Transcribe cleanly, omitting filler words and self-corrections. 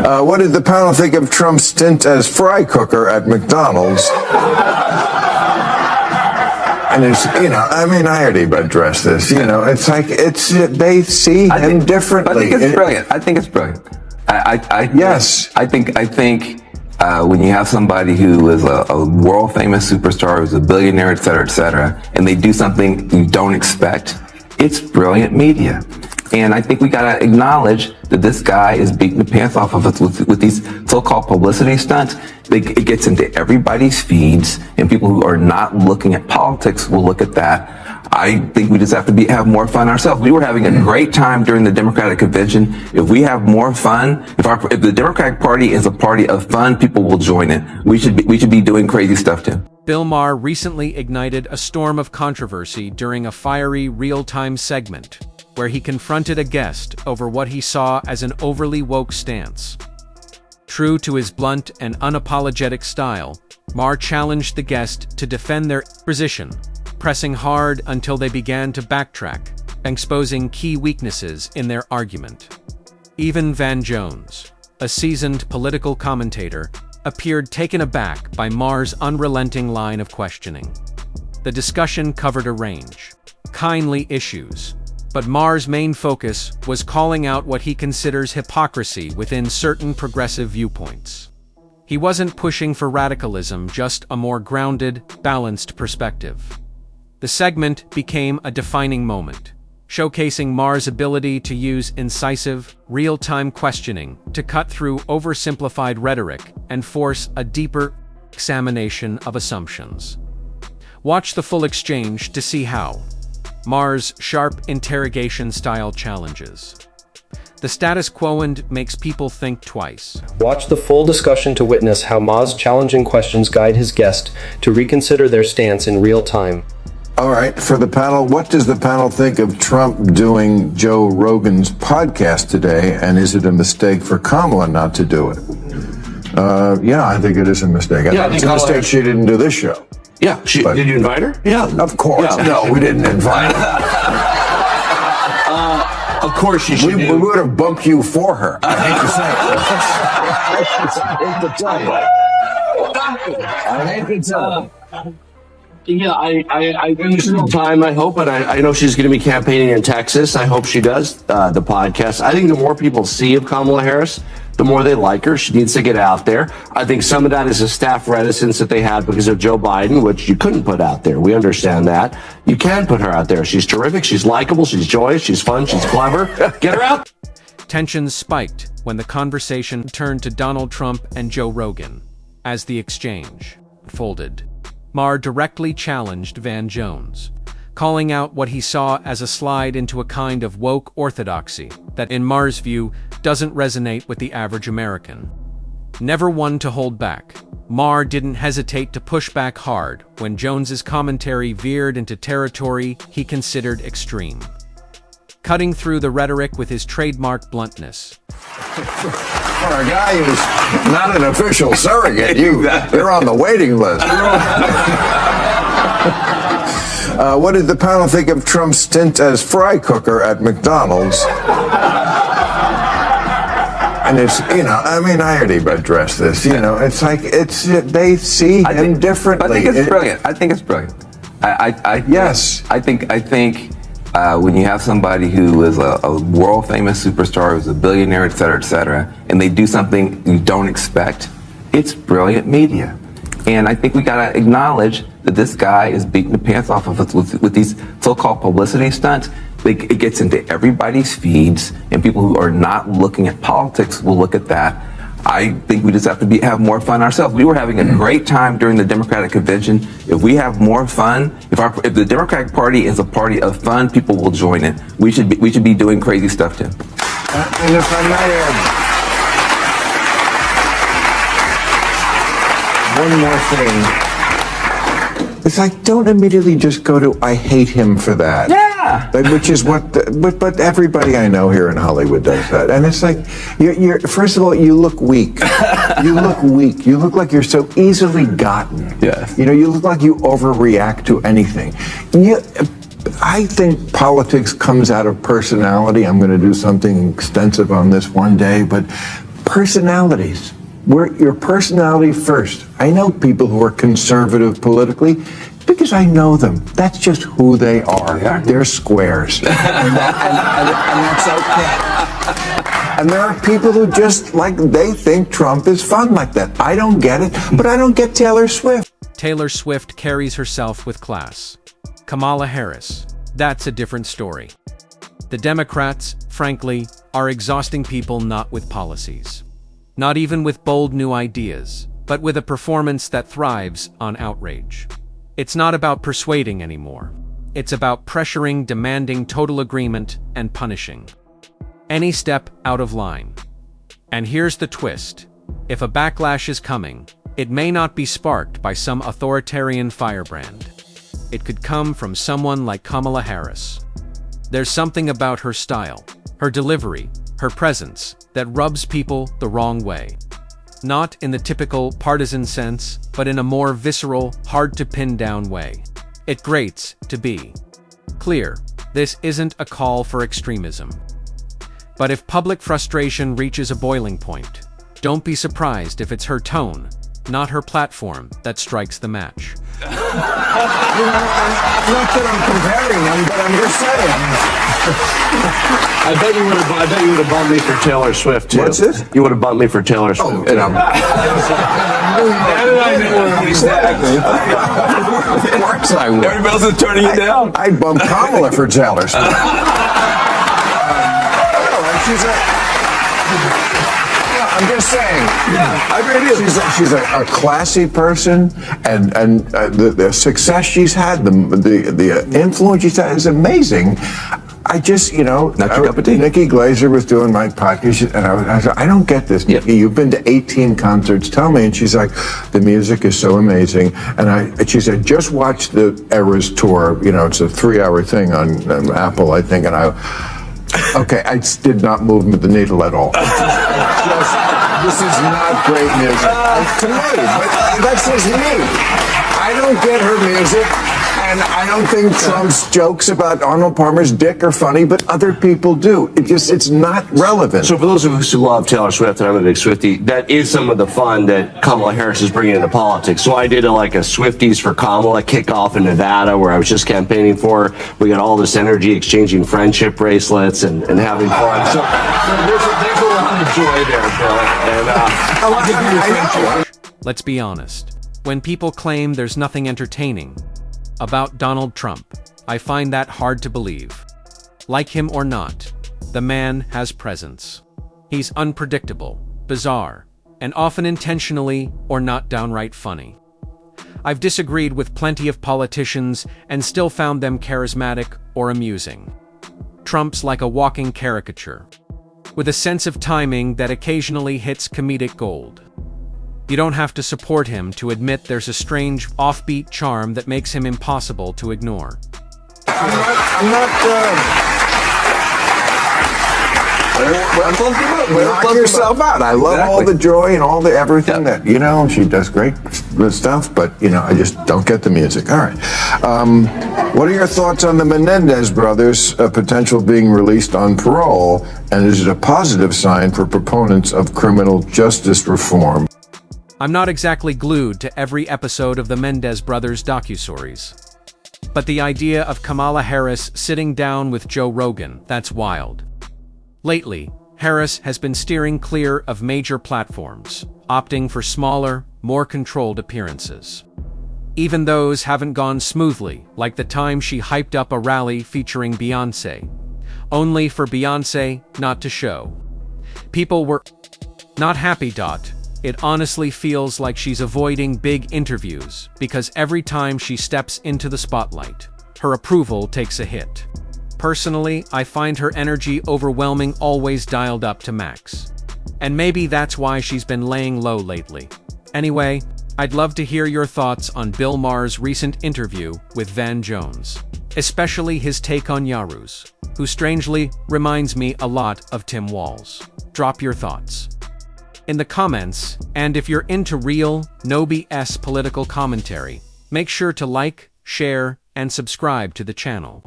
What did the panel think of Trump's stint as fry cooker at McDonald's? And it's, I already addressed this. It's like they see him differently. I think it's brilliant. I think it's brilliant. Yes. I think when you have somebody who is a world famous superstar, who's a billionaire, et cetera, and they do something you don't expect, it's brilliant media. And I think we gotta acknowledge that this guy is beating the pants off of us with these so-called publicity stunts. It gets into everybody's feeds, and people who are not looking at politics will look at that. I think we just have to have more fun ourselves. We were having a great time during the Democratic convention. If we have more fun, if the Democratic Party is a party of fun, people will join it. We should be doing crazy stuff too. Bill Maher recently ignited a storm of controversy during a fiery real-time segment where he confronted a guest over what he saw as an overly woke stance. True to his blunt and unapologetic style, Maher challenged the guest to defend their position, pressing hard until they began to backtrack, exposing key weaknesses in their argument. Even Van Jones, a seasoned political commentator, appeared taken aback by Maher's unrelenting line of questioning. The discussion covered a range of kindly issues, but Maher's main focus was calling out what he considers hypocrisy within certain progressive viewpoints. He wasn't pushing for radicalism, just a more grounded, balanced perspective. The segment became a defining moment, showcasing Maher's ability to use incisive, real-time questioning to cut through oversimplified rhetoric and force a deeper examination of assumptions. Watch the full exchange to see how Maher's sharp interrogation style challenges the status quo and makes people think twice. Watch the full discussion to witness how Maher's challenging questions guide his guest to reconsider their stance in real time. All right, for the panel, what does the panel think of Trump doing Joe Rogan's podcast today, and is it a mistake for Kamala not to do it? Yeah, I think it is a mistake. I think it's a mistake she didn't do this show. Yeah, did you invite her? Yeah. Of course. Yeah. No, we didn't invite her. Of course she should. We would have bumped you for her. I hate to tell you. Yeah, I wish her time, I hope, but I know she's going to be campaigning in Texas. I hope she does the podcast. I think the more people see of Kamala Harris, the more they like her. She needs to get out there. I think some of that is a staff reticence that they had because of Joe Biden, which you couldn't put out there. We understand that. You can put her out there. She's terrific. She's likable. She's joyous. She's fun. She's clever. Get her out. Tensions spiked when the conversation turned to Donald Trump and Joe Rogan. As the exchange folded, Maher directly challenged Van Jones, calling out what he saw as a slide into a kind of woke orthodoxy that, in Maher's view, doesn't resonate with the average American. Never one to hold back, Maher didn't hesitate to push back hard when Jones's commentary veered into territory he considered extreme, cutting through the rhetoric with his trademark bluntness. For a guy who's not an official surrogate, you're on the waiting list. What did the panel think of Trump's stint as fry cooker at McDonald's? And it's, I already addressed this. It's like they see him differently. I think it's brilliant. I think it's brilliant. Yes. I think when you have somebody who is a world famous superstar, who's a billionaire, et cetera, and they do something you don't expect, it's brilliant media. And I think we gotta acknowledge that this guy is beating the pants off of us with these so-called publicity stunts. It gets into everybody's feeds, and people who are not looking at politics will look at that. I think we just have to have more fun ourselves. We were having a great time during the Democratic convention. If we have more fun, if the Democratic Party is a party of fun, people will join it. We should be doing crazy stuff too. And if I might add one more thing. It's like, don't immediately just go to, I hate him for that. Yeah. Which is but everybody I know here in Hollywood does that. And it's like, you're first of all, you look weak. You look weak. You look like you're so easily gotten. Yes. You look like you overreact to anything. I think politics comes out of personality. I'm going to do something extensive on this one day, but personalities. We're your personality first. I know people who are conservative politically because I know them. That's just who they are. They're squares. and that's okay. And there are people who just, like, they think Trump is fun like that. I don't get it, but I don't get Taylor Swift. Taylor Swift carries herself with class. Kamala Harris, that's a different story. The Democrats, frankly, are exhausting people not with policies. Not even with bold new ideas, but with a performance that thrives on outrage. It's not about persuading anymore. It's about pressuring, demanding total agreement, and punishing any step out of line. And here's the twist. If a backlash is coming, it may not be sparked by some authoritarian firebrand. It could come from someone like Kamala Harris. There's something about her style, her delivery, her presence, that rubs people the wrong way. Not in the typical partisan sense, but in a more visceral, hard-to-pin-down way. It grates to be clear. This isn't a call for extremism. But if public frustration reaches a boiling point, don't be surprised if it's her tone, not her platform, that strikes the match. Not that I'm comparing them, but I'm just saying. I bet you would have bumped me for Taylor Swift too. What's this? You would have bumped me for Taylor Swift. Oh, and I'm. Of course I would. Everybody else is turning you down. I'd bump Kamala for Taylor Swift. I'm just saying. I really she's a classy person, and the success she's had, the influence she's had is amazing. I just, not your cup of tea. Nikki Glaser was doing my podcast, and I said, I don't get this, Nikki. You've been to 18 concerts. Tell me. And she's like, the music is so amazing. And she said, just watch the Eras tour. It's a 3-hour thing on Apple, I think. And I did not move the needle at all. This is not great music. To me, but that's just me. I don't get her music, and I don't think Trump's jokes about Arnold Palmer's dick are funny, but other people do. It's not relevant. So for those of us who love Taylor Swift, and I'm a big Swiftie, that is some of the fun that Kamala Harris is bringing into politics. So I did a Swifties for Kamala kickoff in Nevada, where I was just campaigning for her. We got all this energy, exchanging friendship bracelets and having fun. So there's a lot of joy there, Bill. And I'll give you your friendship. Let's be honest. When people claim there's nothing entertaining about Donald Trump, I find that hard to believe. Like him or not, the man has presence. He's unpredictable, bizarre, and often intentionally or not downright funny. I've disagreed with plenty of politicians and still found them charismatic or amusing. Trump's like a walking caricature, with a sense of timing that occasionally hits comedic gold. You don't have to support him to admit there's a strange, offbeat charm that makes him impossible to ignore. Knock yourself out. I love all the joy and all the everything that, she does great stuff, but, I just don't get the music. All right. What are your thoughts on the Menendez brothers' potential being released on parole, and is it a positive sign for proponents of criminal justice reform? I'm not exactly glued to every episode of the Menendez brothers docuseries. But the idea of Kamala Harris sitting down with Joe Rogan, that's wild. Lately, Harris has been steering clear of major platforms, opting for smaller, more controlled appearances. Even those haven't gone smoothly, like the time she hyped up a rally featuring Beyoncé, only for Beyoncé not to show. People were not happy. It honestly feels like she's avoiding big interviews because every time she steps into the spotlight, her approval takes a hit. Personally, I find her energy overwhelming, always dialed up to max. And maybe that's why she's been laying low lately. Anyway, I'd love to hear your thoughts on Bill Maher's recent interview with Van Jones, especially his take on Yarous, who strangely reminds me a lot of Tim Walz. Drop your thoughts in the comments, and if you're into real, no BS political commentary, make sure to like, share, and subscribe to the channel.